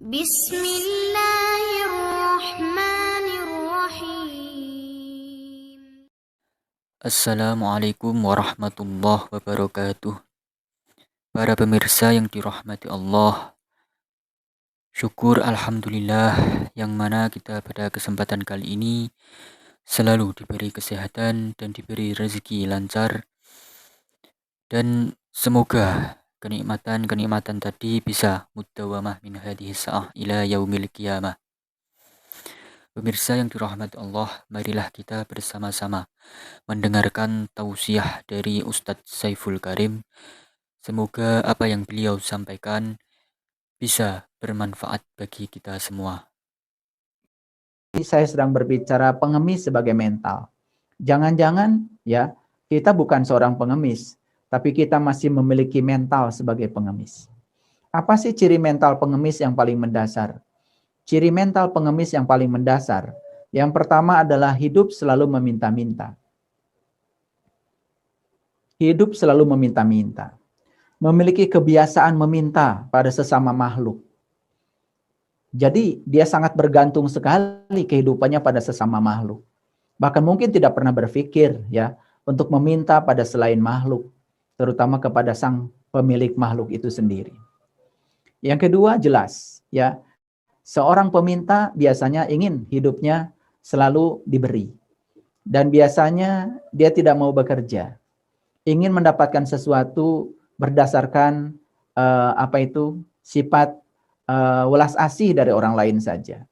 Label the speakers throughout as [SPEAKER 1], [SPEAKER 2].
[SPEAKER 1] Bismillahirrahmanirrahim.
[SPEAKER 2] Assalamualaikum warahmatullahi wabarakatuh. Para pemirsa yang dirahmati Allah, syukur Alhamdulillah yang mana kita pada kesempatan kali ini selalu diberi kesehatan dan diberi rezeki lancar, dan semoga kenikmatan-kenikmatan tadi bisa mudawamah min hadhihi sa'ah ila yaumil qiyamah. Pemirsa yang dirahmati Allah, marilah kita bersama-sama mendengarkan tausiah dari Ustadz Saiful Karim. Semoga apa yang beliau sampaikan bisa bermanfaat bagi kita semua.
[SPEAKER 3] Saya sedang berbicara pengemis sebagai mental. Jangan-jangan ya, kita bukan seorang pengemis, tapi kita masih memiliki mental sebagai pengemis. Apa sih ciri mental pengemis yang paling mendasar? Ciri mental pengemis yang paling mendasar, yang pertama adalah hidup selalu meminta-minta. Hidup selalu meminta-minta. Memiliki kebiasaan meminta pada sesama makhluk. Jadi dia sangat bergantung sekali kehidupannya pada sesama makhluk. Bahkan mungkin tidak pernah berpikir ya untuk meminta pada selain makhluk, terutama kepada sang pemilik makhluk itu sendiri. Yang kedua jelas ya, seorang peminta biasanya ingin hidupnya selalu diberi. Dan biasanya dia tidak mau bekerja. Ingin mendapatkan sesuatu berdasarkan sifat welas asih dari orang lain saja.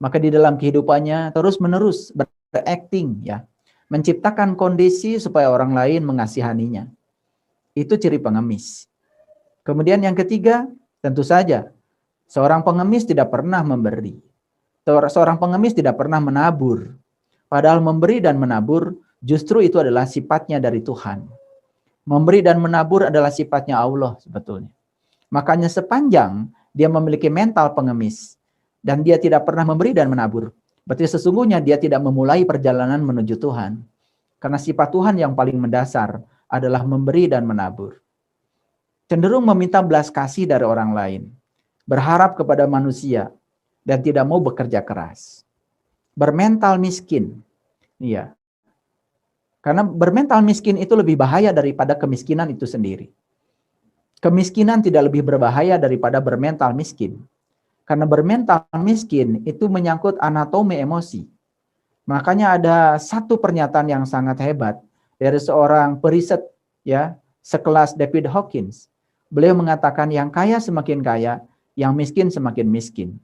[SPEAKER 3] Maka di dalam kehidupannya terus-menerus berakting ya, menciptakan kondisi supaya orang lain mengasihaninya. Itu ciri pengemis. Kemudian yang ketiga, tentu saja seorang pengemis tidak pernah memberi. Seorang pengemis tidak pernah menabur. Padahal memberi dan menabur justru itu adalah sifatnya dari Tuhan. Memberi dan menabur adalah sifatnya Allah sebetulnya. Makanya sepanjang dia memiliki mental pengemis dan dia tidak pernah memberi dan menabur, berarti sesungguhnya dia tidak memulai perjalanan menuju Tuhan. Karena sifat Tuhan yang paling mendasar adalah memberi dan menabur. Cenderung meminta belas kasih dari orang lain, berharap kepada manusia, dan tidak mau bekerja keras. Bermental miskin. Iya. Karena bermental miskin itu lebih bahaya daripada kemiskinan itu sendiri. Kemiskinan tidak lebih berbahaya daripada bermental miskin. Karena bermental miskin itu menyangkut anatomi emosi. Makanya ada satu pernyataan yang sangat hebat dari seorang periset ya, sekelas David Hawkins. Beliau mengatakan yang kaya semakin kaya, yang miskin semakin miskin.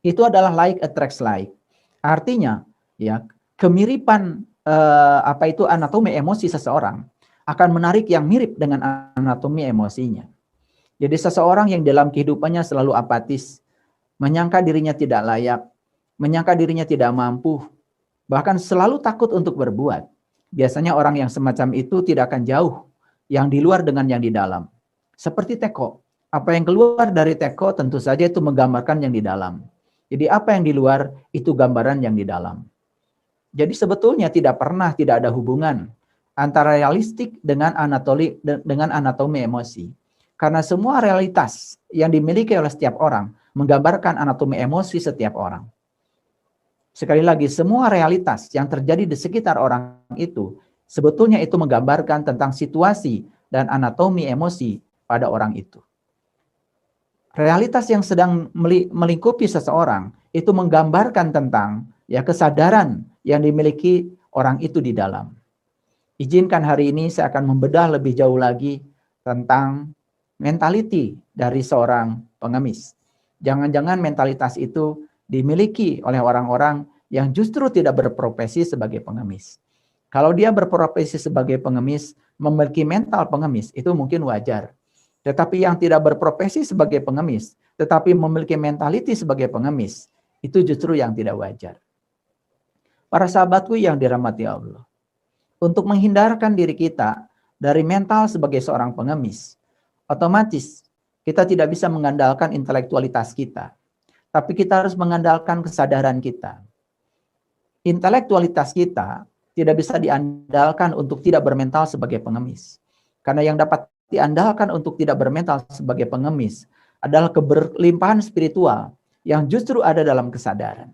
[SPEAKER 3] Itu adalah like attracts like. Artinya ya, kemiripan anatomi emosi seseorang akan menarik yang mirip dengan anatomi emosinya. Jadi seseorang yang dalam kehidupannya selalu apatis, menyangka dirinya tidak layak, menyangka dirinya tidak mampu, bahkan selalu takut untuk berbuat. Biasanya orang yang semacam itu tidak akan jauh yang di luar dengan yang di dalam. Seperti teko. Apa yang keluar dari teko tentu saja itu menggambarkan yang di dalam. Jadi apa yang di luar itu gambaran yang di dalam. Jadi sebetulnya tidak ada hubungan antara realistik dengan anatomi emosi. Karena semua realitas yang dimiliki oleh setiap orang menggambarkan anatomi emosi setiap orang. Sekali lagi, semua realitas yang terjadi di sekitar orang itu sebetulnya itu menggambarkan tentang situasi dan anatomi emosi pada orang itu. Realitas yang sedang melingkupi seseorang itu menggambarkan tentang ya kesadaran yang dimiliki orang itu di dalam. Izinkan hari ini saya akan membedah lebih jauh lagi tentang mentality dari seorang pengemis. Jangan-jangan mentalitas itu dimiliki oleh orang-orang yang justru tidak berprofesi sebagai pengemis. Kalau dia berprofesi sebagai pengemis, memiliki mental pengemis, itu mungkin wajar. Tetapi yang tidak berprofesi sebagai pengemis, tetapi memiliki mentality sebagai pengemis, itu justru yang tidak wajar. Para sahabatku yang dirahmati Allah, untuk menghindarkan diri kita dari mental sebagai seorang pengemis, otomatis kita tidak bisa mengandalkan intelektualitas kita, tapi kita harus mengandalkan kesadaran kita. Intelektualitas kita tidak bisa diandalkan untuk tidak bermental sebagai pengemis. Karena yang dapat diandalkan untuk tidak bermental sebagai pengemis adalah keberlimpahan spiritual yang justru ada dalam kesadaran.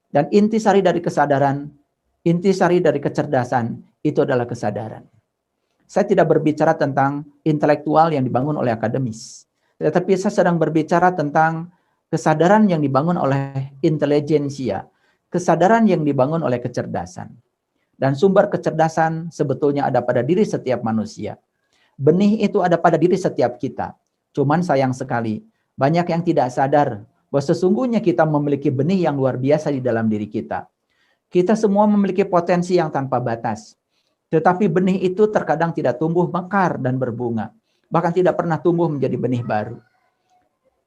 [SPEAKER 3] Dan intisari dari kesadaran, intisari dari kecerdasan itu adalah kesadaran. Saya tidak berbicara tentang intelektual yang dibangun oleh akademis, tetapi saya sedang berbicara tentang kesadaran yang dibangun oleh intelijensia, kesadaran yang dibangun oleh kecerdasan. Dan sumber kecerdasan sebetulnya ada pada diri setiap manusia. Benih itu ada pada diri setiap kita. Cuman sayang sekali, banyak yang tidak sadar bahwa sesungguhnya kita memiliki benih yang luar biasa di dalam diri kita. Kita semua memiliki potensi yang tanpa batas. Tetapi benih itu terkadang tidak tumbuh mekar dan berbunga. Bahkan tidak pernah tumbuh menjadi benih baru.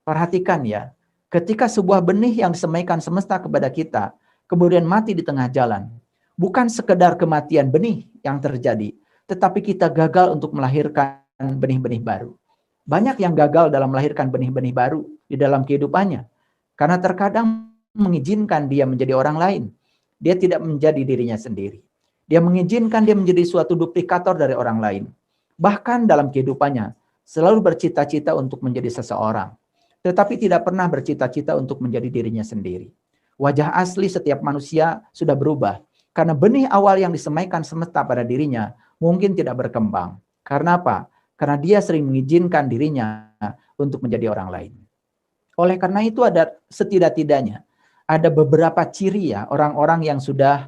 [SPEAKER 3] Perhatikan ya, ketika sebuah benih yang disemaikan semesta kepada kita, kemudian mati di tengah jalan, bukan sekedar kematian benih yang terjadi, tetapi kita gagal untuk melahirkan benih-benih baru. Banyak yang gagal dalam melahirkan benih-benih baru di dalam kehidupannya. Karena terkadang mengizinkan dia menjadi orang lain. Dia tidak menjadi dirinya sendiri. Dia mengizinkan dia menjadi suatu duplikator dari orang lain. Bahkan dalam kehidupannya, selalu bercita-cita untuk menjadi seseorang. Tetapi tidak pernah bercita-cita untuk menjadi dirinya sendiri. Wajah asli setiap manusia sudah berubah. Karena benih awal yang disemaikan semesta pada dirinya mungkin tidak berkembang. Karena apa? Karena dia sering mengizinkan dirinya untuk menjadi orang lain. Oleh karena itu ada setidak-tidaknya ada beberapa ciri ya orang-orang yang sudah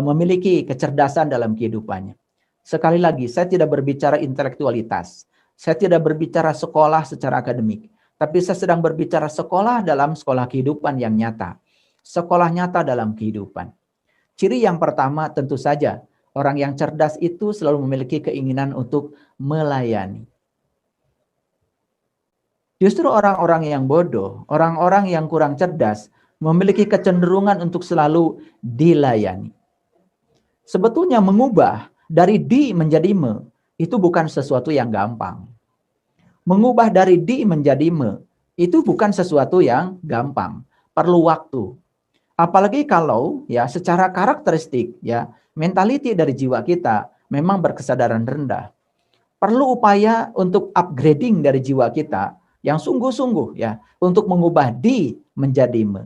[SPEAKER 3] memiliki kecerdasan dalam kehidupannya. Sekali lagi, saya tidak berbicara intelektualitas. Saya tidak berbicara sekolah secara akademik. Tapi saya sedang berbicara sekolah dalam sekolah kehidupan yang nyata. Sekolah nyata dalam kehidupan. Ciri yang pertama tentu saja, orang yang cerdas itu selalu memiliki keinginan untuk melayani. Justru orang-orang yang bodoh, orang-orang yang kurang cerdas, memiliki kecenderungan untuk selalu dilayani. Sebetulnya mengubah dari di menjadi me, itu bukan sesuatu yang gampang. Mengubah dari di menjadi me, itu bukan sesuatu yang gampang. Perlu waktu. Apalagi kalau ya secara karakteristik ya mentality dari jiwa kita memang berkesadaran rendah. Perlu upaya untuk upgrading dari jiwa kita yang sungguh-sungguh ya untuk mengubah di menjadi me.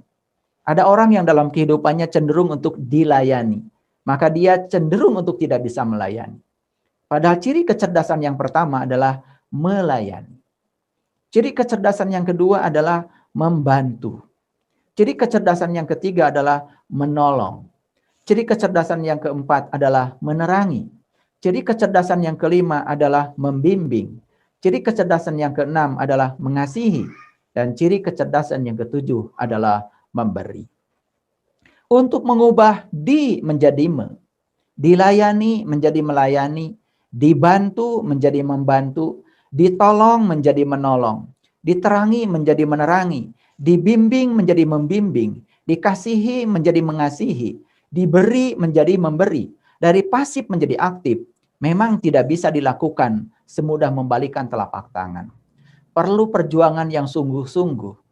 [SPEAKER 3] Ada orang yang dalam kehidupannya cenderung untuk dilayani, maka dia cenderung untuk tidak bisa melayani. Padahal ciri kecerdasan yang pertama adalah melayani. Ciri kecerdasan yang kedua adalah membantu. Ciri kecerdasan yang ketiga adalah menolong. Ciri kecerdasan yang keempat adalah menerangi. Ciri kecerdasan yang kelima adalah membimbing. Ciri kecerdasan yang keenam adalah mengasihi. Dan ciri kecerdasan yang ketujuh adalah memberi. Untuk mengubah di menjadi me, dilayani menjadi melayani, dibantu menjadi membantu, ditolong menjadi menolong, diterangi menjadi menerangi, dibimbing menjadi membimbing, dikasihi menjadi mengasihi, diberi menjadi memberi, dari pasif menjadi aktif, memang tidak bisa dilakukan semudah membalikkan telapak tangan. Perlu perjuangan yang sungguh-sungguh.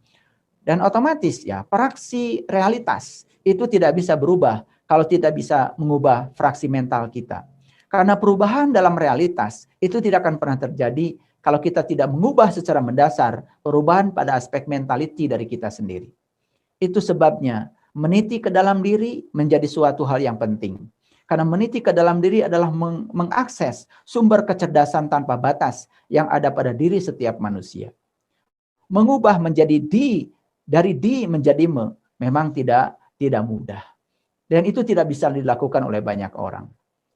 [SPEAKER 3] Dan otomatis ya, fraksi realitas itu tidak bisa berubah kalau tidak bisa mengubah fraksi mental kita. Karena perubahan dalam realitas itu tidak akan pernah terjadi kalau kita tidak mengubah secara mendasar perubahan pada aspek mentality dari kita sendiri. Itu sebabnya meniti ke dalam diri menjadi suatu hal yang penting. Karena meniti ke dalam diri adalah mengakses sumber kecerdasan tanpa batas yang ada pada diri setiap manusia. Mengubah menjadi dari di menjadi me, memang tidak mudah. Dan itu tidak bisa dilakukan oleh banyak orang.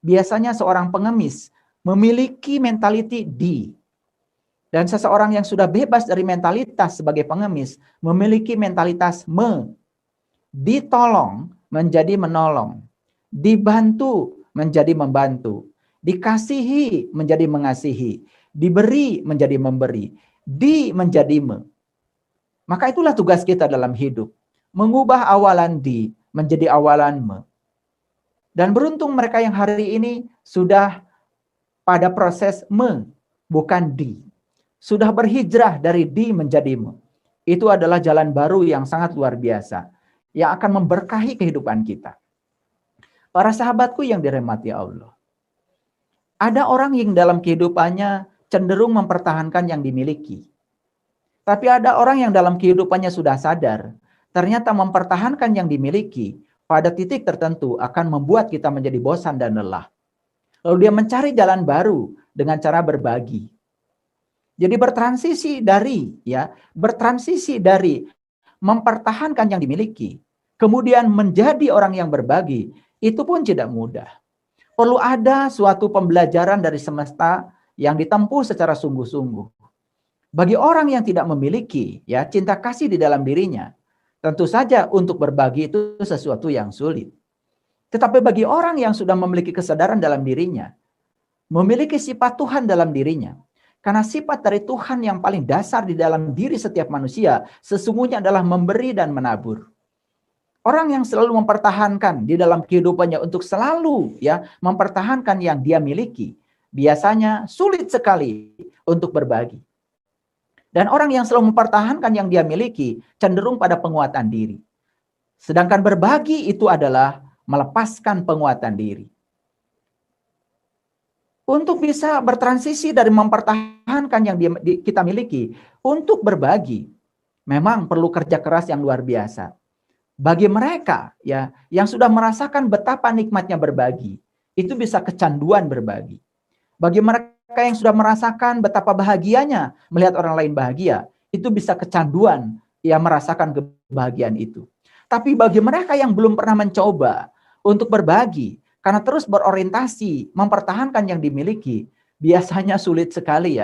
[SPEAKER 3] Biasanya seorang pengemis memiliki mentality di. Dan seseorang yang sudah bebas dari mentalitas sebagai pengemis memiliki mentalitas me. Ditolong menjadi menolong. Dibantu menjadi membantu. Dikasihi menjadi mengasihi. Diberi menjadi memberi. Di menjadi me. Maka itulah tugas kita dalam hidup. Mengubah awalan di menjadi awalan me. Dan beruntung mereka yang hari ini sudah pada proses me, bukan di. Sudah berhijrah dari di menjadi me. Itu adalah jalan baru yang sangat luar biasa. Yang akan memberkahi kehidupan kita. Para sahabatku yang dirahmati Allah. Ada orang yang dalam kehidupannya cenderung mempertahankan yang dimiliki. Tapi ada orang yang dalam kehidupannya sudah sadar, ternyata mempertahankan yang dimiliki pada titik tertentu akan membuat kita menjadi bosan dan lelah. Lalu dia mencari jalan baru dengan cara berbagi. Jadi bertransisi dari mempertahankan yang dimiliki, kemudian menjadi orang yang berbagi, itu pun tidak mudah. Perlu ada suatu pembelajaran dari semesta yang ditempuh secara sungguh-sungguh. Bagi orang yang tidak memiliki cinta kasih di dalam dirinya, tentu saja untuk berbagi itu sesuatu yang sulit. Tetapi bagi orang yang sudah memiliki kesadaran dalam dirinya, memiliki sifat Tuhan dalam dirinya, karena sifat dari Tuhan yang paling dasar di dalam diri setiap manusia sesungguhnya adalah memberi dan menabur. Orang yang selalu mempertahankan di dalam kehidupannya untuk selalu mempertahankan yang dia miliki, biasanya sulit sekali untuk berbagi. Dan orang yang selalu mempertahankan yang dia miliki cenderung pada penguatan diri. Sedangkan berbagi itu adalah melepaskan penguatan diri. Untuk bisa bertransisi dari mempertahankan yang kita miliki untuk berbagi, memang perlu kerja keras yang luar biasa. Bagi mereka yang sudah merasakan betapa nikmatnya berbagi, itu bisa kecanduan berbagi. Bagi mereka yang sudah merasakan betapa bahagianya melihat orang lain bahagia, itu bisa kecanduan merasakan kebahagiaan itu. Tapi bagi mereka yang belum pernah mencoba untuk berbagi, karena terus berorientasi mempertahankan yang dimiliki, biasanya sulit sekali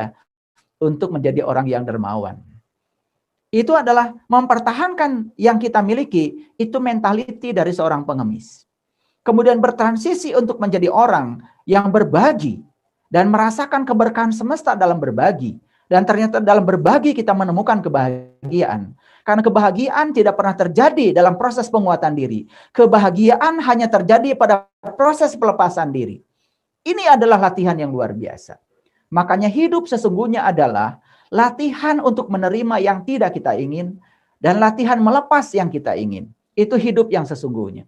[SPEAKER 3] untuk menjadi orang yang dermawan. Itu adalah mempertahankan yang kita miliki, itu mentaliti dari seorang pengemis. Kemudian bertransisi untuk menjadi orang yang berbagi dan merasakan keberkahan semesta dalam berbagi. Dan ternyata dalam berbagi kita menemukan kebahagiaan. Karena kebahagiaan tidak pernah terjadi dalam proses penguatan diri. Kebahagiaan hanya terjadi pada proses pelepasan diri. Ini adalah latihan yang luar biasa. Makanya hidup sesungguhnya adalah latihan untuk menerima yang tidak kita ingin dan latihan melepas yang kita ingin. Itu hidup yang sesungguhnya.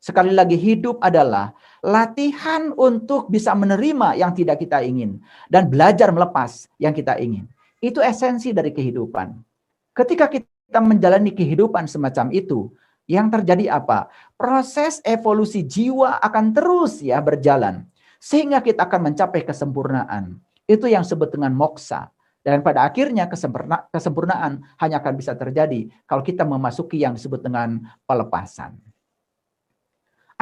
[SPEAKER 3] Sekali lagi, hidup adalah latihan untuk bisa menerima yang tidak kita ingin dan belajar melepas yang kita ingin. Itu esensi dari kehidupan. Ketika kita menjalani kehidupan semacam itu, yang terjadi apa? Proses evolusi jiwa akan terus berjalan sehingga kita akan mencapai kesempurnaan. Itu yang disebut dengan moksa. Dan pada akhirnya kesempurnaan hanya akan bisa terjadi kalau kita memasuki yang disebut dengan pelepasan.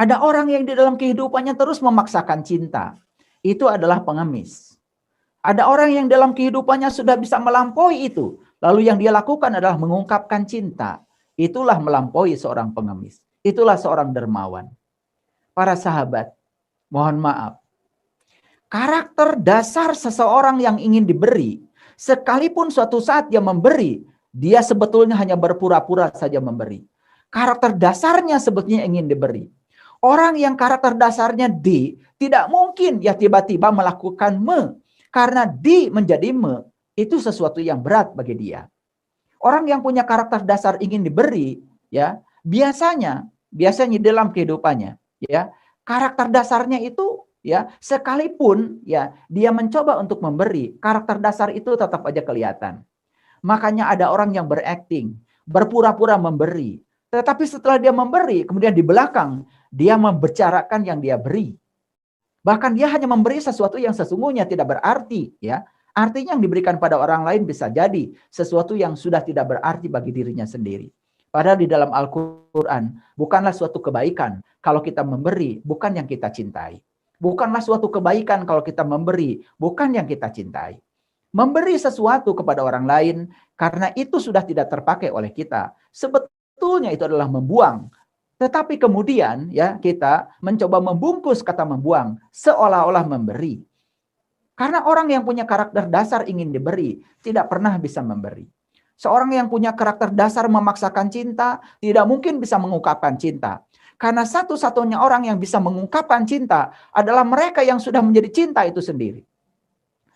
[SPEAKER 3] Ada orang yang di dalam kehidupannya terus memaksakan cinta. Itu adalah pengemis. Ada orang yang dalam kehidupannya sudah bisa melampaui itu. Lalu yang dia lakukan adalah mengungkapkan cinta. Itulah melampaui seorang pengemis. Itulah seorang dermawan. Para sahabat, mohon maaf. Karakter dasar seseorang yang ingin diberi, sekalipun suatu saat dia memberi, dia sebetulnya hanya berpura-pura saja memberi. Karakter dasarnya sebetulnya ingin diberi. Orang yang karakter dasarnya D, tidak mungkin tiba-tiba melakukan me. Karena D menjadi me, itu sesuatu yang berat bagi dia. Orang yang punya karakter dasar ingin diberi, biasanya dalam kehidupannya, karakter dasarnya itu, sekalipun dia mencoba untuk memberi, karakter dasar itu tetap aja kelihatan. Makanya ada orang yang berakting, berpura-pura memberi. Tetapi setelah dia memberi, kemudian di belakang, dia membicarakan yang dia beri. Bahkan dia hanya memberi sesuatu yang sesungguhnya tidak berarti. Artinya yang diberikan pada orang lain bisa jadi sesuatu yang sudah tidak berarti bagi dirinya sendiri. Padahal di dalam Al-Quran, bukanlah suatu kebaikan kalau kita memberi, bukan yang kita cintai. Bukanlah suatu kebaikan kalau kita memberi, bukan yang kita cintai. Memberi sesuatu kepada orang lain, karena itu sudah tidak terpakai oleh kita. Sebetulnya itu adalah membuang. Tetapi kemudian kita mencoba membungkus kata membuang seolah-olah memberi. Karena orang yang punya karakter dasar ingin diberi tidak pernah bisa memberi. Seorang yang punya karakter dasar memaksakan cinta tidak mungkin bisa mengungkapkan cinta. Karena satu-satunya orang yang bisa mengungkapkan cinta adalah mereka yang sudah menjadi cinta itu sendiri.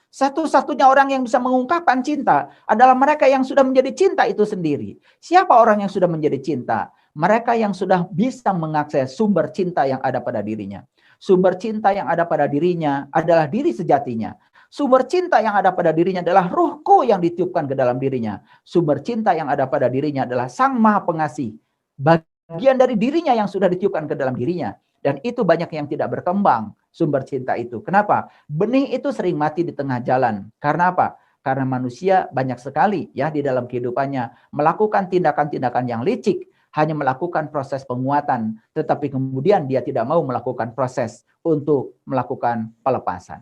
[SPEAKER 3] Satu-satunya orang yang bisa mengungkapkan cinta adalah mereka yang sudah menjadi cinta itu sendiri. Siapa orang yang sudah menjadi cinta? Mereka yang sudah bisa mengakses sumber cinta yang ada pada dirinya. Sumber cinta yang ada pada dirinya adalah diri sejatinya. Sumber cinta yang ada pada dirinya adalah ruhku yang ditiupkan ke dalam dirinya. Sumber cinta yang ada pada dirinya adalah Sang Maha Pengasih. Bagian dari dirinya yang sudah ditiupkan ke dalam dirinya. Dan itu banyak yang tidak berkembang sumber cinta itu. Kenapa? Benih itu sering mati di tengah jalan. Karena apa? Karena manusia banyak sekali ya di dalam kehidupannya melakukan tindakan-tindakan yang licik, hanya melakukan proses penguatan, tetapi kemudian dia tidak mau melakukan proses untuk melakukan pelepasan.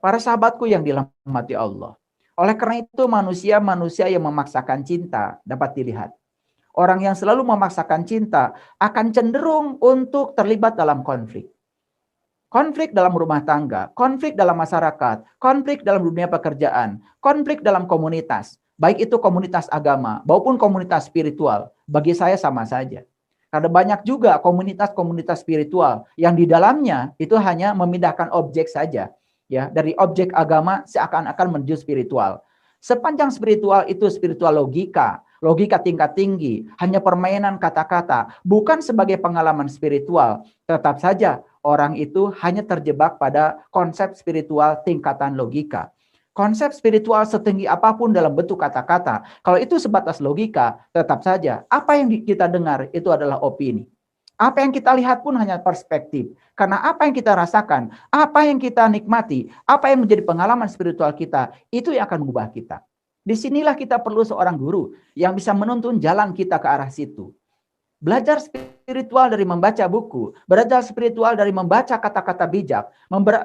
[SPEAKER 3] Para sahabatku yang dirahmati Allah. Oleh karena itu manusia yang memaksakan cinta dapat dilihat. Orang yang selalu memaksakan cinta akan cenderung untuk terlibat dalam konflik. Konflik dalam rumah tangga, konflik dalam masyarakat, konflik dalam dunia pekerjaan, konflik dalam komunitas. Baik itu komunitas agama maupun komunitas spiritual. Bagi saya sama saja. Karena banyak juga komunitas-komunitas spiritual yang di dalamnya itu hanya memindahkan objek saja. Ya, dari objek agama seakan-akan menuju spiritual. Sepanjang spiritual itu spiritual logika tingkat tinggi, hanya permainan kata-kata, bukan sebagai pengalaman spiritual. Tetap saja orang itu hanya terjebak pada konsep spiritual tingkatan logika. Konsep spiritual setinggi apapun dalam bentuk kata-kata, kalau itu sebatas logika, tetap saja apa yang kita dengar itu adalah opini. Apa yang kita lihat pun hanya perspektif. Karena apa yang kita rasakan, apa yang kita nikmati, apa yang menjadi pengalaman spiritual kita, itu yang akan mengubah kita. Disinilah kita perlu seorang guru yang bisa menuntun jalan kita ke arah situ. Belajar spiritual dari membaca buku, belajar spiritual dari membaca kata-kata bijak,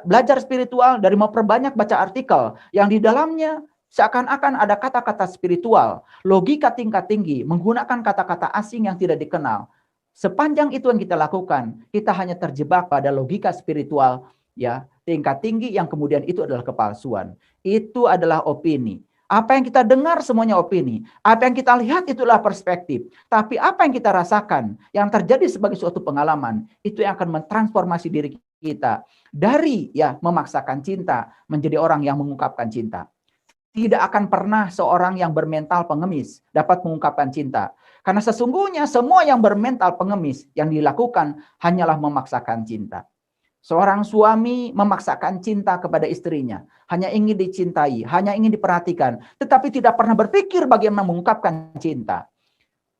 [SPEAKER 3] belajar spiritual dari memperbanyak baca artikel yang di dalamnya seakan-akan ada kata-kata spiritual, logika tingkat tinggi, menggunakan kata-kata asing yang tidak dikenal. Sepanjang itu yang kita lakukan, kita hanya terjebak pada logika spiritual ya, tingkat tinggi yang kemudian itu adalah kepalsuan. Itu adalah opini. Apa yang kita dengar semuanya opini. Apa yang kita lihat itulah perspektif. Tapi apa yang kita rasakan, yang terjadi sebagai suatu pengalaman, itu yang akan mentransformasi diri kita dari ya memaksakan cinta menjadi orang yang mengungkapkan cinta. Tidak akan pernah seorang yang bermental pengemis dapat mengungkapkan cinta. Karena sesungguhnya semua yang bermental pengemis yang dilakukan hanyalah memaksakan cinta. Seorang suami memaksakan cinta kepada istrinya. Hanya ingin dicintai, hanya ingin diperhatikan. Tetapi tidak pernah berpikir bagaimana mengungkapkan cinta.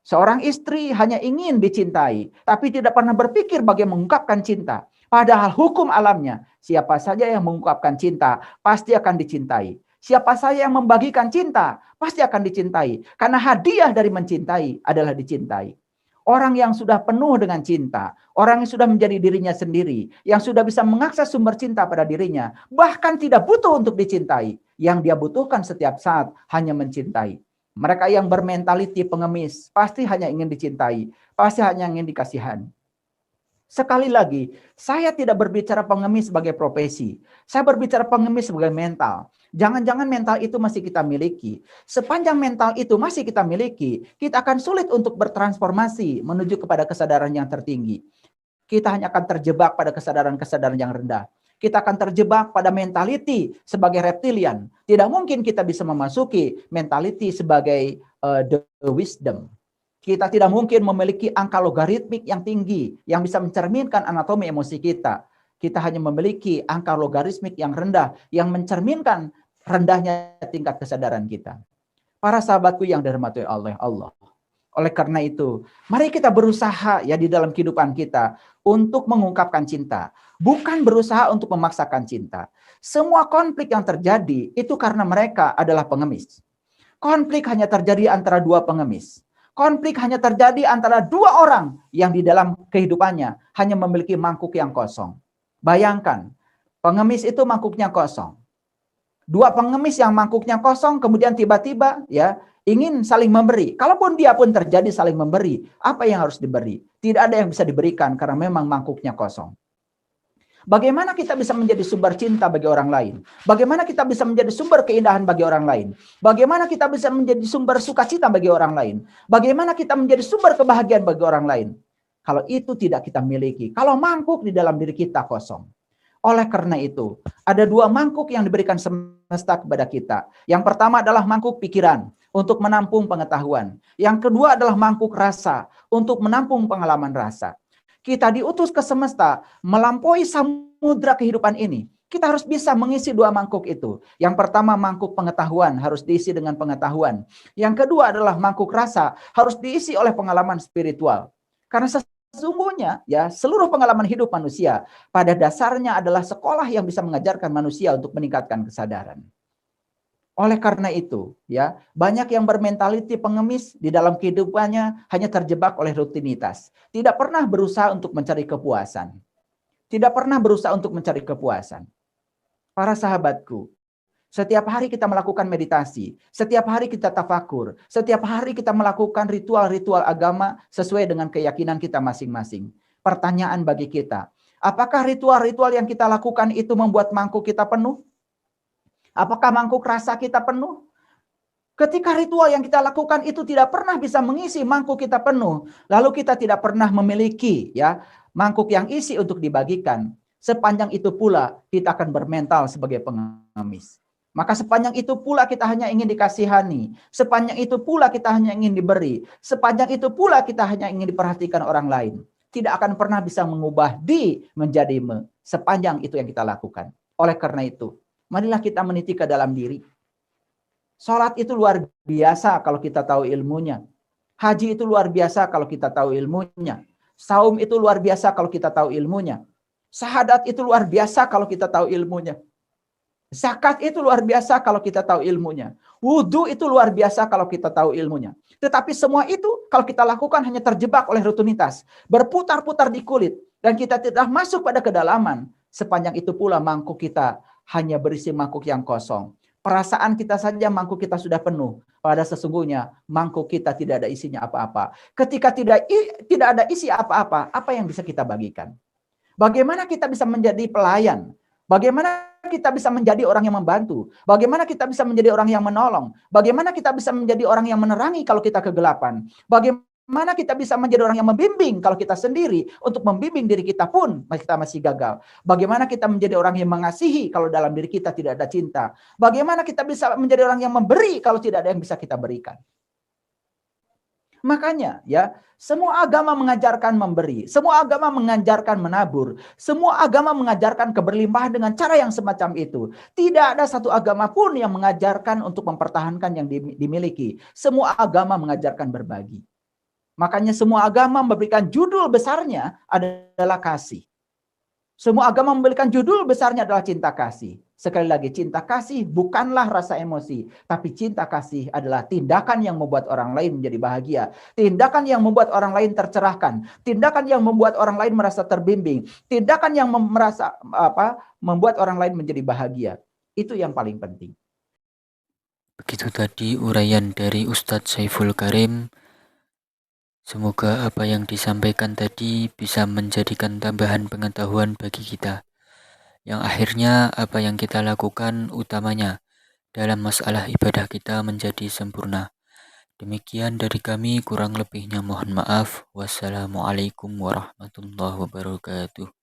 [SPEAKER 3] Seorang istri hanya ingin dicintai, tapi tidak pernah berpikir bagaimana mengungkapkan cinta. Padahal hukum alamnya, siapa saja yang mengungkapkan cinta, pasti akan dicintai. Siapa saja yang membagikan cinta, pasti akan dicintai. Karena hadiah dari mencintai adalah dicintai. Orang yang sudah penuh dengan cinta, orang yang sudah menjadi dirinya sendiri, yang sudah bisa mengakses sumber cinta pada dirinya, bahkan tidak butuh untuk dicintai. Yang dia butuhkan setiap saat hanya mencintai. Mereka yang bermentaliti pengemis, pasti hanya ingin dicintai, pasti hanya ingin dikasihani. Sekali lagi, saya tidak berbicara pengemis sebagai profesi. Saya berbicara pengemis sebagai mental. Jangan-jangan mental itu masih kita miliki. Sepanjang mental itu masih kita miliki, kita akan sulit untuk bertransformasi menuju kepada kesadaran yang tertinggi. Kita hanya akan terjebak pada kesadaran-kesadaran yang rendah. Kita akan terjebak pada mentality sebagai reptilian. Tidak mungkin kita bisa memasuki mentality sebagai the wisdom. Kita tidak mungkin memiliki angka logaritmik yang tinggi yang bisa mencerminkan anatomi emosi kita. Kita hanya memiliki angka logaritmik yang rendah yang mencerminkan rendahnya tingkat kesadaran kita. Para sahabatku yang dirahmati oleh Allah. Oleh karena itu, mari kita berusaha ya di dalam kehidupan kita untuk mengungkapkan cinta, bukan berusaha untuk memaksakan cinta. Semua konflik yang terjadi itu karena mereka adalah pengemis. Konflik hanya terjadi antara dua pengemis. Konflik hanya terjadi antara dua orang yang di dalam kehidupannya hanya memiliki mangkuk yang kosong. Bayangkan, pengemis itu mangkuknya kosong. Dua pengemis yang mangkuknya kosong kemudian tiba-tiba ya ingin saling memberi. Kalaupun dia pun terjadi saling memberi, apa yang harus diberi? Tidak ada yang bisa diberikan karena memang mangkuknya kosong. Bagaimana kita bisa menjadi sumber cinta bagi orang lain? Bagaimana kita bisa menjadi sumber keindahan bagi orang lain? Bagaimana kita bisa menjadi sumber sukacita bagi orang lain? Bagaimana kita menjadi sumber kebahagiaan bagi orang lain? Kalau itu tidak kita miliki, kalau mangkuk di dalam diri kita kosong. Oleh karena itu, ada dua mangkuk yang diberikan semesta kepada kita. Yang pertama adalah mangkuk pikiran untuk menampung pengetahuan. Yang kedua adalah mangkuk rasa untuk menampung pengalaman rasa. Kita diutus ke semesta melampaui samudra kehidupan ini Kita harus bisa mengisi dua mangkuk itu. Yang pertama mangkuk pengetahuan harus diisi dengan pengetahuan. Yang kedua adalah mangkuk rasa harus diisi oleh pengalaman spiritual. Karena sesungguhnya ya seluruh pengalaman hidup manusia pada dasarnya adalah sekolah yang bisa mengajarkan manusia untuk meningkatkan kesadaran. Oleh karena itu, ya, banyak yang bermentaliti pengemis di dalam kehidupannya hanya terjebak oleh rutinitas. Tidak pernah berusaha untuk mencari kepuasan. Tidak pernah berusaha untuk mencari kepuasan. Para sahabatku, setiap hari kita melakukan meditasi, setiap hari kita tafakur, setiap hari kita melakukan ritual-ritual agama sesuai dengan keyakinan kita masing-masing. Pertanyaan bagi kita, apakah ritual-ritual yang kita lakukan itu membuat mangkuk kita penuh? Apakah mangkuk rasa kita penuh? Ketika ritual yang kita lakukan itu tidak pernah bisa mengisi mangkuk kita penuh, lalu kita tidak pernah memiliki ya mangkuk yang isi untuk dibagikan. Sepanjang itu pula kita akan bermental sebagai pengemis. Maka sepanjang itu pula kita hanya ingin dikasihani. Sepanjang itu pula kita hanya ingin diberi. Sepanjang itu pula kita hanya ingin diperhatikan orang lain. Tidak akan pernah bisa mengubah di menjadi me. Sepanjang itu yang kita lakukan. Oleh karena itu, marilah kita meniti ke dalam diri. Sholat itu luar biasa kalau kita tahu ilmunya. Haji itu luar biasa kalau kita tahu ilmunya. Saum itu luar biasa kalau kita tahu ilmunya. Syahadat itu luar biasa kalau kita tahu ilmunya. Zakat itu luar biasa kalau kita tahu ilmunya. Wudhu itu luar biasa kalau kita tahu ilmunya. Tetapi semua itu kalau kita lakukan hanya terjebak oleh rutinitas. Berputar-putar di kulit. Dan kita tidak masuk pada kedalaman. Sepanjang itu pula mangkuk kita hanya berisi mangkuk yang kosong. Perasaan kita saja mangkuk kita sudah penuh. Pada sesungguhnya mangkuk kita tidak ada isinya apa-apa. Ketika tidak ada isi apa-apa, apa yang bisa kita bagikan? Bagaimana kita bisa menjadi pelayan? Bagaimana kita bisa menjadi orang yang membantu? Bagaimana kita bisa menjadi orang yang menolong? Bagaimana kita bisa menjadi orang yang menerangi kalau kita kegelapan? Bagaimana kita bisa menjadi orang yang membimbing kalau kita sendiri untuk membimbing diri kita pun kita masih gagal? Bagaimana kita menjadi orang yang mengasihi kalau dalam diri kita tidak ada cinta? Bagaimana kita bisa menjadi orang yang memberi kalau tidak ada yang bisa kita berikan? Makanya ya, semua agama mengajarkan memberi, semua agama mengajarkan menabur, semua agama mengajarkan keberlimpahan dengan cara yang semacam itu. Tidak ada satu agama pun yang mengajarkan untuk mempertahankan yang dimiliki. Semua agama mengajarkan berbagi. Makanya semua agama memberikan judul besarnya adalah kasih. Semua agama memberikan judul besarnya adalah cinta kasih. Sekali lagi, cinta kasih bukanlah rasa emosi. Tapi cinta kasih adalah tindakan yang membuat orang lain menjadi bahagia. Tindakan yang membuat orang lain tercerahkan. Tindakan yang membuat orang lain merasa terbimbing. Tindakan yang membuat orang lain menjadi bahagia. Itu yang paling penting.
[SPEAKER 2] Begitu tadi uraian dari Ustadz Saiful Karim. Semoga apa yang disampaikan tadi bisa menjadikan tambahan pengetahuan bagi kita, yang akhirnya apa yang kita lakukan utamanya dalam masalah ibadah kita menjadi sempurna. Demikian dari kami, kurang lebihnya mohon maaf. Wassalamualaikum warahmatullahi wabarakatuh.